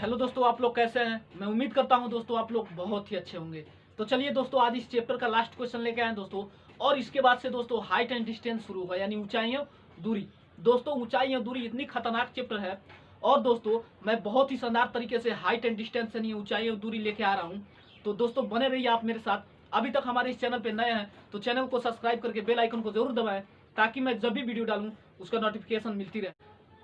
Hello दोस्तों, आप लोग कैसे हैं। मैं उम्मीद करता हूं दोस्तों आप लोग बहुत ही अच्छे होंगे। तो चलिए दोस्तों, आज इस चैप्टर का लास्ट क्वेश्चन लेके आए हैं दोस्तों। और इसके बाद से दोस्तों हाइट एंड डिस्टेंस शुरू होगा, यानी ऊंचाइयां दूरी। दोस्तों ऊंचाइयां दूरी इतनी खतरनाक चैप्टर है। और दोस्तों मैं बहुत ही शानदार तरीके से हाइट एंड डिस्टेंस यानी ऊंचाइयां दूरी लेके आ रहा हूँ। तो दोस्तों बने रहिए आप मेरे साथ। अभी तक हमारे इस चैनल पर नए हैं तो चैनल को सब्सक्राइब करके बेल आइकन को जरूर दबाएं, ताकि मैं जब भी वीडियो डालूँ उसका नोटिफिकेशन मिलती रहे।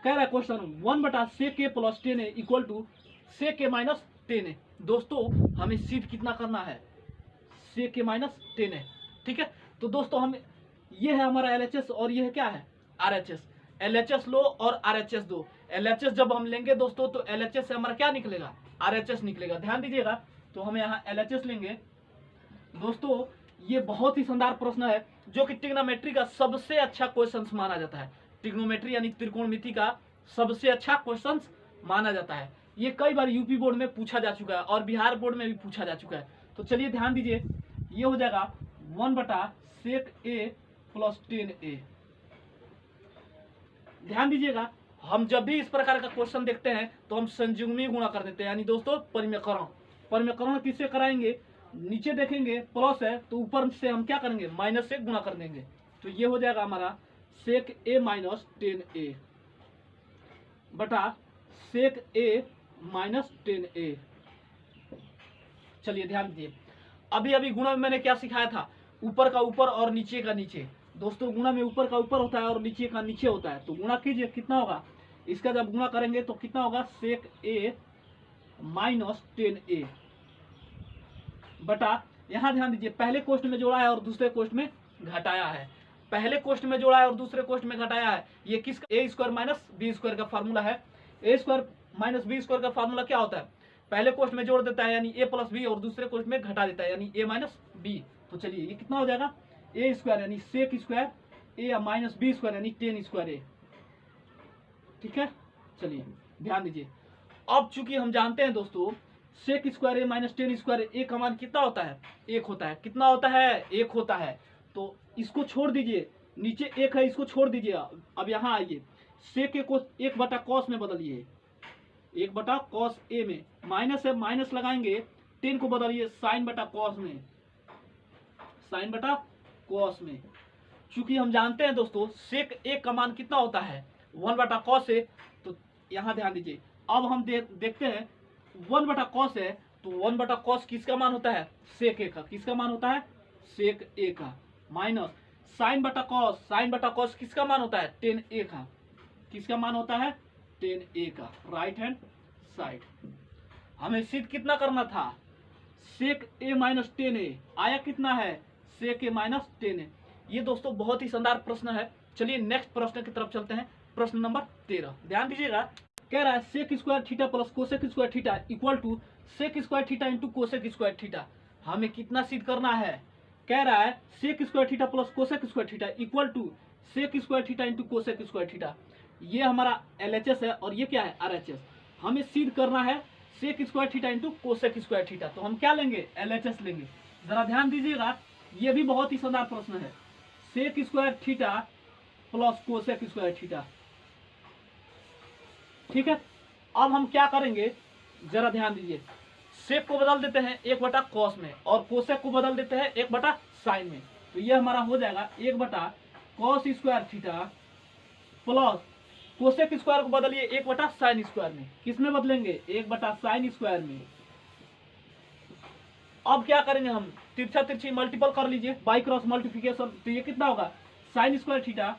कह रहा है question 1/sec+ 10a equal to sec-10 है। दोस्तों हमें सीध कितना करना है, sec-10 है। ठीक है, तो दोस्तों हम ये है हमारा LHS और ये है क्या है RHS। LHS लो और RHS दो। LHS जब हम लेंगे दोस्तों तो LHS से हमारा क्या निकलेगा, RHS निकलेगा। ध्यान दीजिएगा, तो हम यहाँ LHS लेंगे। दोस्तों ये बहुत ही शानदार प्रश्न है, जो कि ट्रिग्नोमेट्री का सबसे अच्छा क्वेश्चन माना जाता है। ट्रिग्नोमेट्री यानी त्रिकोणमिति का सबसे अच्छा क्वेश्चन माना जाता है। ये कई बार यूपी बोर्ड में पूछा जा चुका है और बिहार बोर्ड में भी पूछा जा चुका है। तो चलिए ध्यान दीजिए, ये हो जाएगा 1/sec+10a। ध्यान दीजिएगा, हम जब भी इस प्रकार का क्वेश्चन देखते हैं तो हम संयुग्मी गुणा कर देते हैं, यानी दोस्तों परिमेयकरण। परिमेयकरण किससे कराएंगे, नीचे देखेंगे प्लस है तो ऊपर से हम क्या करेंगे माइनस से गुणा कर देंगे। तो ये हो जाएगा हमारा sec-a-10a बटा sec-a-10a। चलिए ध्यान दीजिए, अभी अभी गुणा में मैंने क्या सिखाया था, ऊपर का ऊपर और नीचे का नीचे। दोस्तों गुणा में ऊपर का ऊपर होता है और नीचे का नीचे होता है। तो गुणा कीजिए, कितना होगा, इसका जब गुणा करेंगे तो कितना होगा sec-a-10a बटा, यहाँ ध्यान दीजिए पहले कोष्ठ में जोड़ा है और दूसरे कोष्ठ में घटाया है। पहले कोष्ठ में जोड़ा है और दूसरे कोष्ठ में घटाया है। ये किस a² - b² का फार्मूला है। a² - b² का फार्मूला क्या होता है, पहले कोष्ठ में जोड़ देता है यानी a + b और दूसरे कोष्ठ में घटा देता है यानी a - b। तो चलिए ये कितना हो जाएगा a² यानी sec² a - b² यानी 10²a। ठीक है, चलिए ध्यान दीजिए। अब चूंकि हम जानते हैं दोस्तों sec² a - 10² a का मान कितना होता है, 1 होता है। कितना होता है, 1 होता है। तो इसको छोड़ दीजिए, नीचे 1 है इसको छोड़ दीजिए। अब यहाँ आइए, sec को 1/cos में बदलिए, 1/cos a में। माइनस है माइनस लगाएंगे, 10 को बदलिए sin/cos में, sin/cos में। चूंकि हम जानते हैं दोस्तों sec a का मान कितना होता है 1/cos a। तो यहाँ ध्यान दीजिए, अब हम देखते हैं 1/cos है तो 1/cos किसका मान होता है, sec a का। किसका मान होता है, sec a का। माइनस sin/cos, sin/cos किसका मान होता है 10a का। किसका मान होता है 10a का, राइट हैंड साइड। हमें सिद्ध कितना करना था, sec-a - 10a आया कितना है sec-a - 10a। ये दोस्तों बहुत ही शानदार प्रश्न है। चलिए नेक्स्ट प्रश्न की तरफ चलते हैं, प्रश्न नंबर 13। ध्यान दीजिएगा, कह रहा है sec² theta plus cosec² theta equal to sec² theta into cosec² theta. हमें कितना सिद्ध करना है, कह रहा है sec² theta plus cosec² theta equal to sec² theta into cosec² theta. ये हमारा LHS है और ये क्या है RHS। हमें सिद्ध करना है sec² theta into cosec² theta. तो हम क्या लेंगे, LHS लेंगे। जरा ध्यान दीजिएगा, ये भी बहुत ही शानदार प्रश्न है, sec² theta plus cosec² theta. ठीक है, अब हम क्या करेंगे, जरा ध्यान दीजिए, सेक को बदल देते हैं 1/cos में और कोसेक को बदल देते हैं 1/sin में। तो ये हमारा हो जाएगा 1/cos² theta plus cosec square को बदलिए 1/sin² में। किस में बदलेंगे, 1/sin² में। अब क्या करेंगे हम, तिरछा तिरछी मल्टीपल कर लीजिए, बाई क्रॉस मल्टीप्लिकेशन। तो ये कितना होगा sin² थीटा।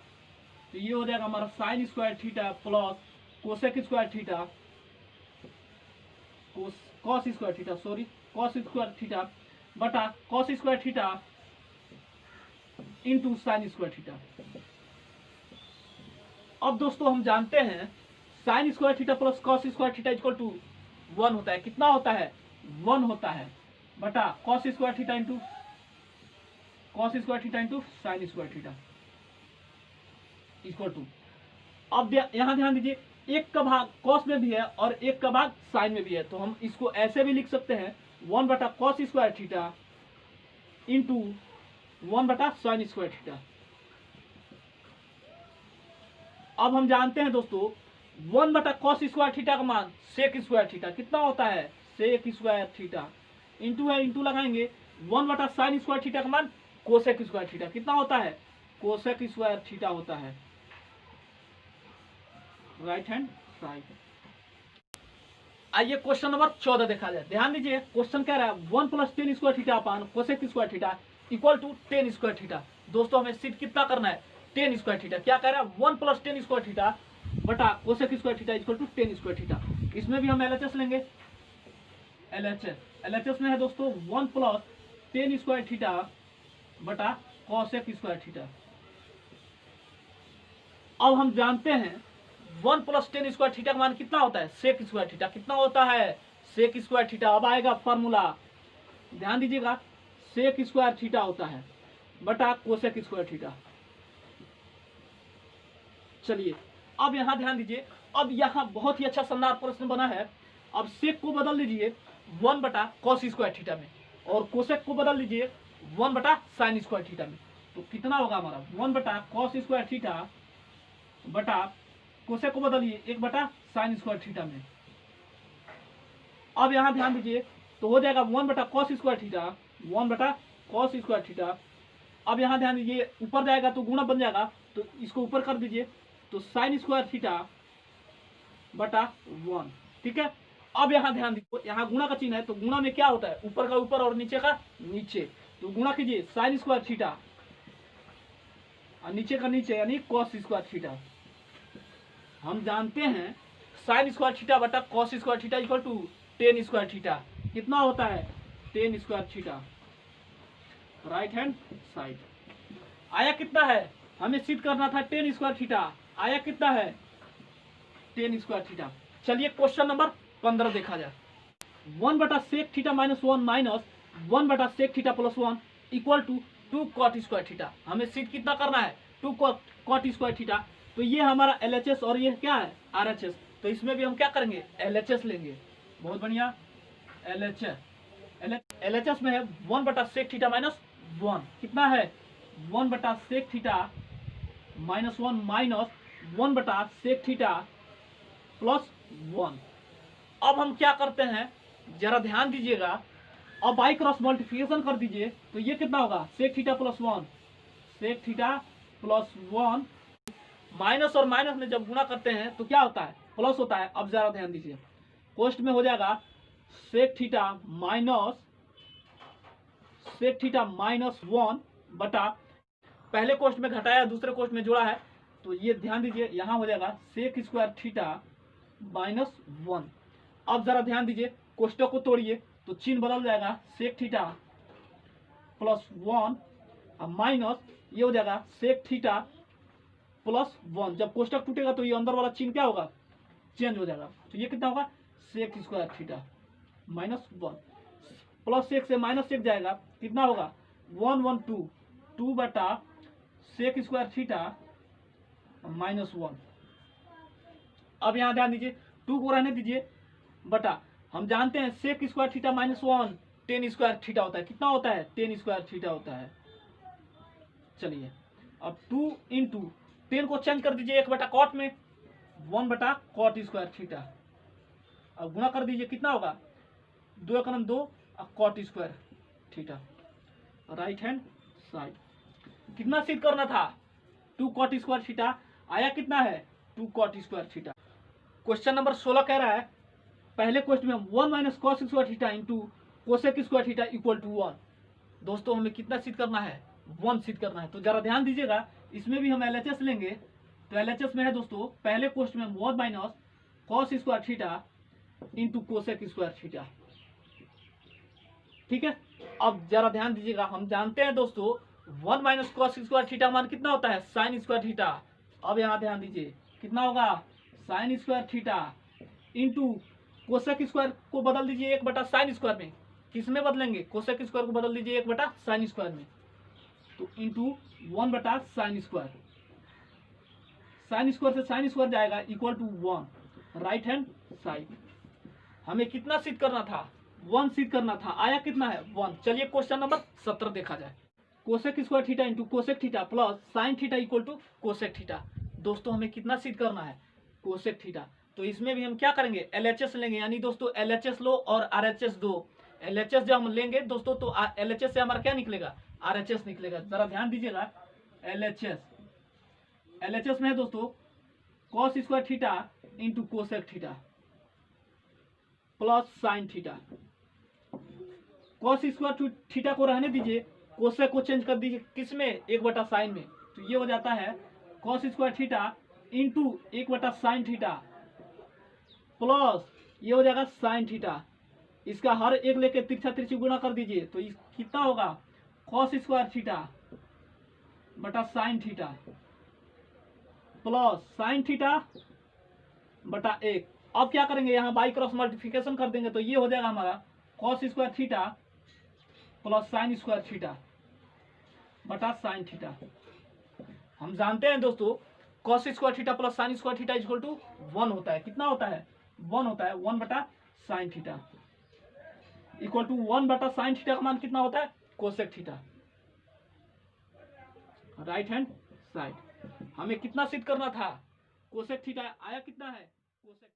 तो ये हो जाएगा हमारा sin² theta plus cosec² theta, cos² theta, sorry cos² theta बटा cos² theta into sin² theta. अब दोस्तों हम जानते हैं sin² theta plus cos² theta equal to 1 होता है। कितना होता है, 1 होता है बटा cos² theta into sin² theta equal to. अब यहाँ ध्यान दीजिए, एक का भाग cos में भी है और एक का भाग sin में भी है। तो हम इसको ऐसे भी लिख सकते हैं 1/cos² theta into 1/sin² theta. अब हम जानते हैं दोस्तों 1 बटा कॉस स्क्वायर थीटा का मान सेक स्क्वायर थीटा कितना होता है, सेक स्क्वायर थीटा, इंटू है इंटू लगाएंगे 1 बटा साइन स्क्वायर थीटा का मान कोसेक स्क्वायर थीटा कितना होता है, कोसेक स्क्वायर थीटा होता है, राइट हैंड साइड। आइए क्वेश्चन नंबर 14 देखा जाए। ध्यान दीजिए क्वेश्चन कह रहा है 1 plus tan square theta upon cosec square theta equal to 10 square theta. दोस्तों हमें सिर्फ कितना करना है, 10 स्क्वायर थीटा। क्या कह रहा है, 1 प्लस टेन स्क्वायर थीटा बटा cosec square theta equal to 10 square theta. इसमें भी हम एलएचएस लेंगे, एलएचएस में है दोस्तों 1 प्लस टेन स्क्वायर थीटा बटा कोसेक स्क्वायर थीटा। अब हम जानते हैं 1 प्लस टेन स्क्वायर थीटा का मान कितना होता है, सेक स्क्वायर थीटा कितना होता है, सेक स्क्वायर थीटा। अब आएगा फॉर्मूला, ध्यान दीजिएगा, सेक स्क्वायर थीटा होता है बटा कोसेक स्क्वायर थीटा। चलिए अब यहां ध्यान दीजिए, अब यहां बहुत ही अच्छा शानदार प्रश्न बना है। अब सेक को बदल लीजिए 1 बटा कॉस स्क्वायर थीटा में और कोसेक को बदल लीजिए 1 बटा साइन स्क्वायर थीटा में। तो कितना होगा हमारा 1 बटा कॉस स्क्वायर थीटा बटा कोसेक को बदलिए 1 बटा साइन स्क्वायर थीटा में। अब यहां ध्यान दीजिए तो हो जाएगा 1 बटा कॉस स्क्वायर थीटा, 1 बटा कॉस स्क्वायर थीटा। अब यहां ध्यान दीजिए ऊपर जाएगा तो गुणा बन जाएगा, तो इसको ऊपर कर दीजिए तो साइन स्क्वायर थीटा बटा 1। ठीक है, अब यहां ध्यान दीजिए यहाँ गुणा का चिन्ह है, तो गुणा में क्या होता है, ऊपर का ऊपर और नीचे का नीचे। तो गुणा कीजिए साइन स्क्वायर थीटा और नीचे का नीचे यानी कॉस स्क्वायर थीटा। हम जानते हैं साइन स्क्वायर थीटा बटा cos square theta equal to 10 square theta कितना होता है, 10 square theta, right hand side. आया कितना है, हमें सिद्ध करना था 10 स्क्वायर थीटा, आया कितना है 10 स्क्वायर थीटा। चलिए क्वेश्चन नंबर 15 देखा जाए। 1 बटा सेक थीटा माइनस 1 माइनस 1 बटा sec theta plus 1 equal to 2 cot square theta. हमें सिद्ध कितना करना है, 2 कॉट स्क्वायर थीटा। तो ये हमारा एलएचएस और ये क्या है आरएचएस। तो इसमें भी हम क्या करेंगे, एलएचएस लेंगे। बहुत बढ़िया, एलएचएस में है 1 बटा सेक थीटा माइनस 1 कितना है, 1 बटा सेक थीटा माइनस 1 माइनस 1 बटा सेक थीटा प्लस 1। अब हम क्या करते हैं, जरा ध्यान दीजिएगा, अब बाई क्रॉस मल्टीप्लिकेशन कर दीजिए तो ये कितना होगा, sec theta plus 1, sec theta plus 1। Minus और माइनस में जब गुणा करते हैं तो क्या होता है, प्लस होता है। अब जरा ध्यान दीजिए, कोष्ट में हो जाएगा सेक थीटा माइनस 1 बटा, पहले कोष्ट में घटाया दूसरे कोष्ट में जोड़ा है, तो ये ध्यान दीजिए यहाँ हो जाएगा सेक स्क्वायर थीटा माइनस 1। अब जरा ध्यान दीजिए कोष्टक को तोड़िए तो चिन्ह बदल जाएगा, सेक थीटा प्लस 1 और माइनस ये हो जाएगा सेक थीटा प्लस 1। जब कोष्टक टूटेगा तो ये अंदर वाला चिन्ह क्या होगा, चेंज हो जाएगा। तो ये कितना होगा, sec square theta minus 1 plus sec से माइनस सेक जाएगा, कितना होगा 1 1 2 2 बटा सेक स्क्वायर थीटा माइनस 1। अब यहाँ ध्यान दीजिए 2 को रहने दीजिए बटा, हम जानते हैं sec square theta minus 1 10 square theta होता है, कितना होता है 10 स्क्वायर थीटा होता है। चलिए अब 2 इंटू 10 को चेंज कर दीजिए 1 बटा कॉट में, 1 बटा कॉट स्क्वायर थीटा। अब गुणा कर दीजिए कितना होगा, 2 एकम 2 cot square theta, right hand side. कितना सिद्ध करना था, 2 कॉट स्क्वायर थीटा, आया कितना है 2 cot square theta. Question number 16 कह रहा है, पहले क्वेश्चन में 1 minus cos square theta into cosec square theta equal to 1। दोस्तों हमें कितना सिद्ध करना है, 1 सिद्ध करना है। तो जरा ध्यान दीजिएगा, इसमें भी हम एलएचएस लेंगे। तो एलएचएस में है दोस्तों पहले क्वेश्चन में 1 minus cos square theta into cosec square theta. ठीक है, अब जरा ध्यान दीजिएगा, हम जानते हैं दोस्तों 1 माइनस कॉस स्क्वायर थीटा मान कितना होता है, साइन स्क्वायर थीटा। अब यहाँ ध्यान दीजिए कितना होगा, sign square theta into cosec square को बदल दीजिए 1 बटा साइन स्क्वायर में। किस में बदलेंगे, कोसेक स्क्वायर को बदल दीजिए 1 बटा साइन स्क्वायर में, तो इंटू 1 बटा साइन स्क्वायर। साइन स्क्वायर से साइन स्क्वायर जाएगा equal to 1, right hand side. हमें कितना सिद्ध करना था, 1 सिद्ध करना था, आया कितना है 1। चलिए क्वेश्चन नंबर 17 देखा जाए। Cosec square theta into cosec theta plus sine theta equal to cosec theta. दोस्तों हमें कितना सिद्ध करना है, कोसेक थीटा। तो इसमें भी हम क्या करेंगे, LHS लेंगे, यानी दोस्तों LHS लो और RHS दो। LHS जब हम लेंगे दोस्तों तो LHS से हमारा क्या निकलेगा, RHS निकलेगा। जरा ध्यान दीजिएगा, LHS में है दोस्तों cos square theta into cosec theta plus sine theta. cos square theta को रहने दीजिए, कोसेक को चेंज कर दीजिए किस में, 1/sin में। तो ये हो जाता है cos square theta into 1/sin theta plus ये हो जाएगा साइन थीटा। इसका हर एक लेके तिरछा तिरछी गुणा कर दीजिए, तो कितना होगा, cos स्क्वायर थीटा बटा sine theta plus sine theta बटा 1। अब क्या करेंगे, यहाँ बाई क्रॉस मल्टीप्लिकेशन कर देंगे, तो ये हो जाएगा हमारा cos square theta plus sine square theta बटा साइन थीटा। हम जानते हैं दोस्तों cos square theta plus sine square theta equal to 1 होता है। कितना होता है, 1 होता है। 1/sin theta equal to 1/sin theta का मान कितना होता है, cosec theta. Right hand side हमें कितना सिद्ध करना था, कोसेक थीटा आया कितना है, कोसेक